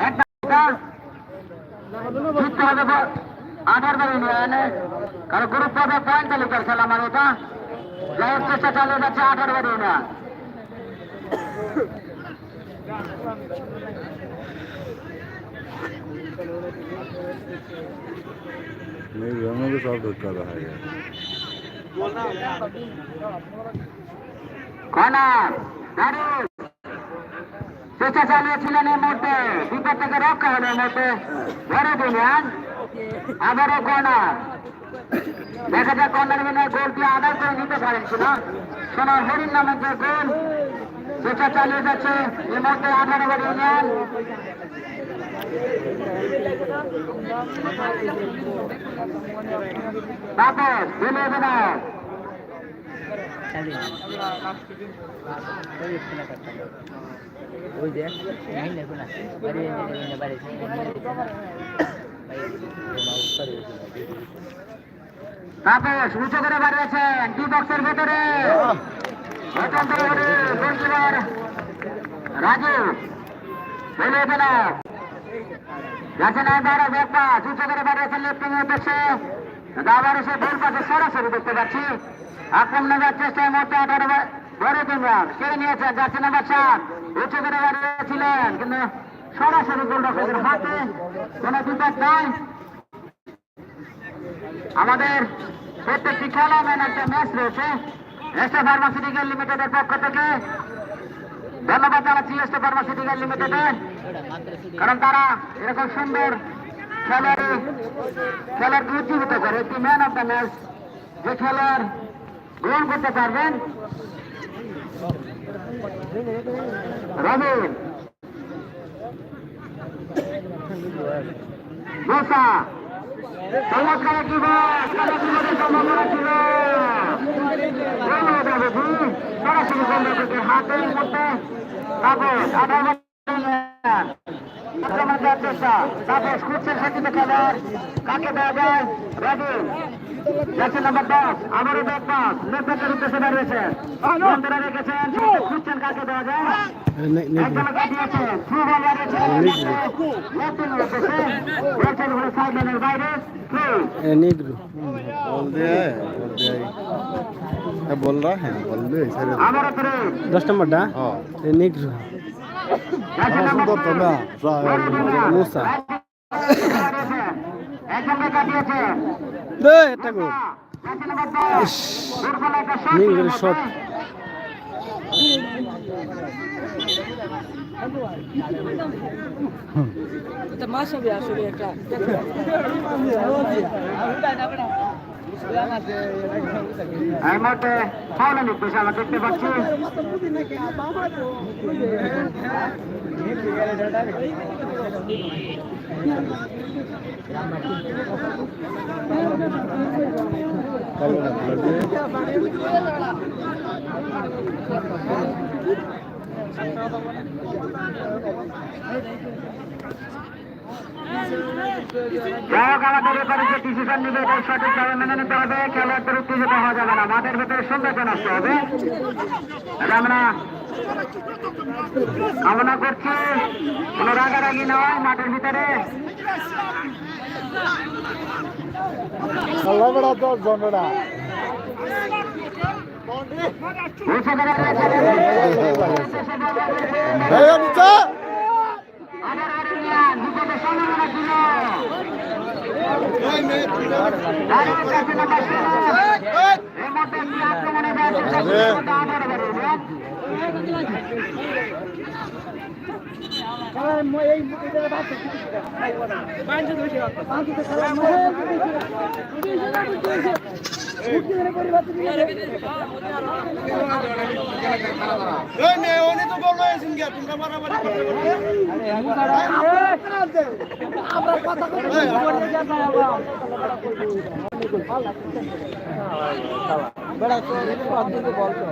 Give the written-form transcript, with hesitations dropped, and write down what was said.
একটা জিততে হবে 18 ইউনিয়নে, কারণ গ্রুপ পর্বে পয়েন্ট তালিকার খেলা আমার ওটা যাই হোক চেষ্টা চালিয়ে যাচ্ছে 18 ইউনিয়ন। नहीं दोनों को सब धक्का रहा है কর্নার দারুণ চেষ্টা চালিয়েছিলেন এই মুহূর্তে বিপদ থেকে রক্ষা হলো এই মুহূর্তে ধরে দিলেন আবারও কর্নার দেখা যায় কর্নার বিনয় গোলটি আদায় করে নিতে পারেন কিনা সোনার হরিণ নামের যে গোল চেষ্টা চালিয়ে যাচ্ছে এই মুহূর্তে 18 ইউনিয়ন। তাপস দিলে বিনয় তাপস উঁচু করে বাড়িয়েছেন ডি বক্সের ভেতরে রাজু বলে বিনয় যাচ্ছেন আবারও ব্যাপার উঁচু করে বাড়িয়েছেন লেফটিং এর পেছে আবার এসে ভুল পাশে সরাসরি দেখতে পাচ্ছি আক্রমণ নেওয়ার চেষ্টায় মধ্যে 18 বড় তিনবার কেড়ে নিয়েছেন যাচ্ছে নাম্বার 7 উঁচু করে বাড়িয়েছিলেন কিন্তু সরাসরি গোলরক্ষকের হাতে কোনো বিপদ নাই। আমাদের প্রত্যেকটি খেলা ম্যান একটা ম্যাচ রয়েছে এসে ফার্মাসিউটিক্যাল লিমিটেডের পক্ষ থেকে ধন্যবাদ জানাচ্ছি এসে ফার্মাসিউটিক্যাল লিমিটেডের, কারণ তারা এরকম সুন্দর খেলাকে উজ্জীবিত করে একটি ম্যান অফ দ্য ম্যাচ যে খেলার গ্রহণ করতে পারবেন রবিন মোসা চমৎকার একটি সম্ভাবনা ছিল সরাসরি গোলরক্ষকের হাতের মধ্যে চেষ্টা তাপস খুঁজছেন সেটিতে খেলার কাকে দেওয়া যায় রবিন যাচ্ছে নাম্বার 10 আবারও ব্যাক পাস লেফটের উদ্দেশ্যে দাঁড়িয়েছেন বন্ধুরা রেখেছেন খুঁজছেন কাকে দেওয়া যায় একদম কাটিয়েছেন থ্রু বল বাড়িয়েছেন লেফটের উদ্দেশ্যে বলছেন হলো সাইড লাইনের বাইরে नेग्रो बोल दिया है बोल रहा है बोल दे 10 नंबर डा नेग्रो सुंदर तो ना मूसा दे এটা গোল নেগ্রো শট এটা মাশাবি আসলে একটা এই মুহূর্তে ফাউল নির্দেশ আমরা দেখতে পাচ্ছি আমাদের ব্যাপারে যে ডিসিশন নিবে এটা সঠিকভাবে মেনে নিতে হবে খেলোয়াড়দের উত্তেজিত হওয়া যাবে না মাঠের ভেতরে সৌন্দর্য নষ্ট হবে আমরা কামনা করছি কোনো রাগারাগি নয় মাঠের ভিতরে আমরা কথা